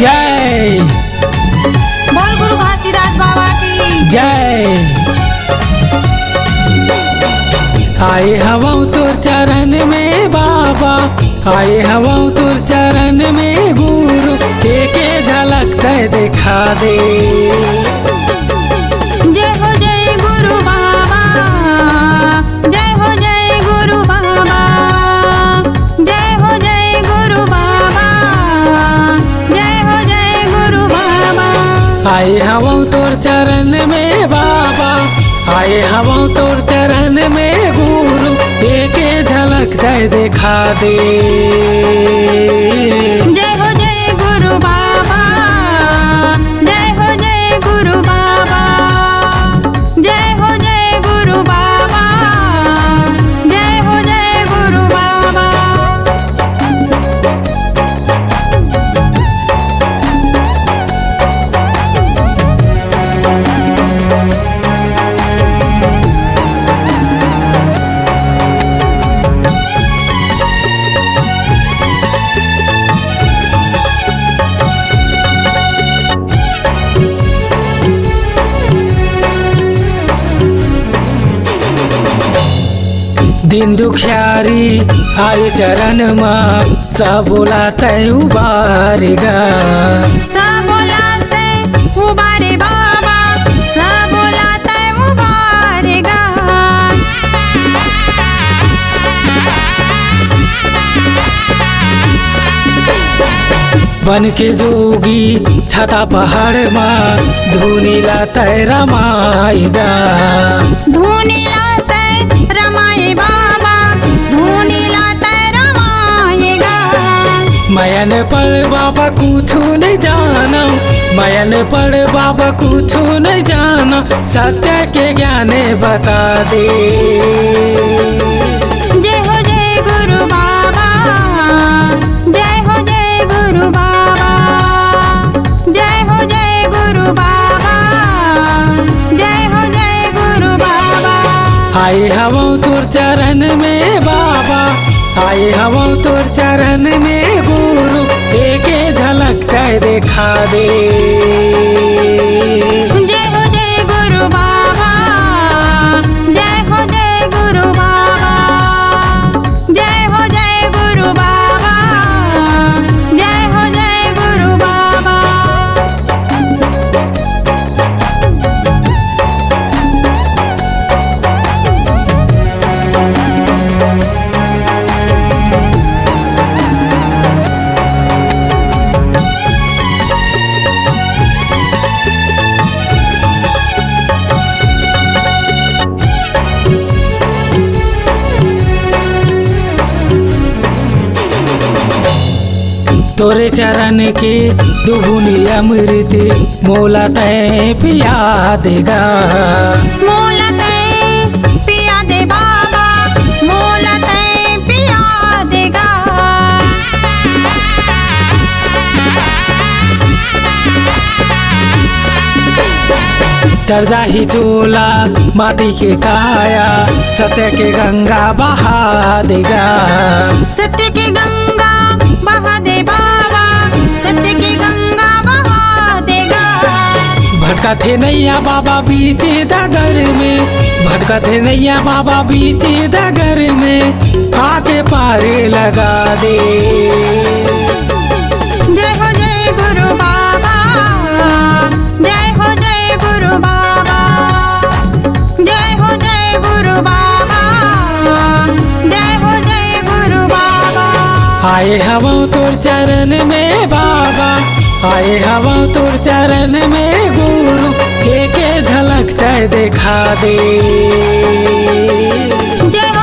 जय। बोल गुरु घासीदास बाबा की जय। आए हवा तोर चरण में बाबा, आए हवा तोर चरण में गुरु, एक झलक तय दिखा दे। जय हो जय गुरु बाबा, जय हो जय गुरु बाबा, जय हो जय गुरु बाबा, जय हो जय गुरु बाबा। आए हवा तोर चरण में बाबा, आए हवा तोर चरण में गुरु, एक झलक दे दिखा दे। जय हो जय गुरु बाबा, जय हो जय गुरु बाबा, जय हो जय गुरु बाबा, जय हो जय गुरु बाबा। दिन दुखियारी आए चरण माँ, सब बोला तय उबारेगा। सब बोलाते उबारे बाबा, सब बोलाते उबारेगा। बन के जोगी छता पहाड़ माँ, धुनी लाता रमाएगा। धूनी लाते रमाए बाबा, धूनी लाते रमाएगा। मयन पर बाबा कुछ नहीं जाना, मयन पर बाबा कुछ नहीं जाना, सत्य के ज्ञान बता दे। जय हो जय गुरु बाबा, जय हो जय गुरु बाबा, जय हो जय गुरु बाबा, जय हो जय गुरु बाबा। आए हवा तोर चरण में बाबा, आए हवा तोर चरण में गुरु, एक झलक कर दिखा दे। जय हो जय गुरु बाबा, जय हो जय गुरु बाबा, जय हो जय गुरु बाबा, जय हो जय गुरु बाबा। तोरे चरण के दुगुनी अमृत, मोला तय पिया देगा। मोला तै पिया दे बाबा, मोला तै पिया देगा। तरजा ही चोला माटी के काया, सत्य के गंगा बहा देगा। सत्य की गंगा बहा दे बाबा, सत्य की गंगा बहा देगा। भटका थे नैया बाबा बीच डगर में, भटका थे नैया बाबा बीच डगर में, आके पारे लगा दे। जय हो जय गुरु बाबा, जय हो जय गुरु बाबा, जय हो जय गुरु बाबा, जय हो जय गुरु बाबा। आए हवा तोर चरण में बाबा, आए हवा तोर चरण में गुरु, एक झलक तय दिखा दे। जय हो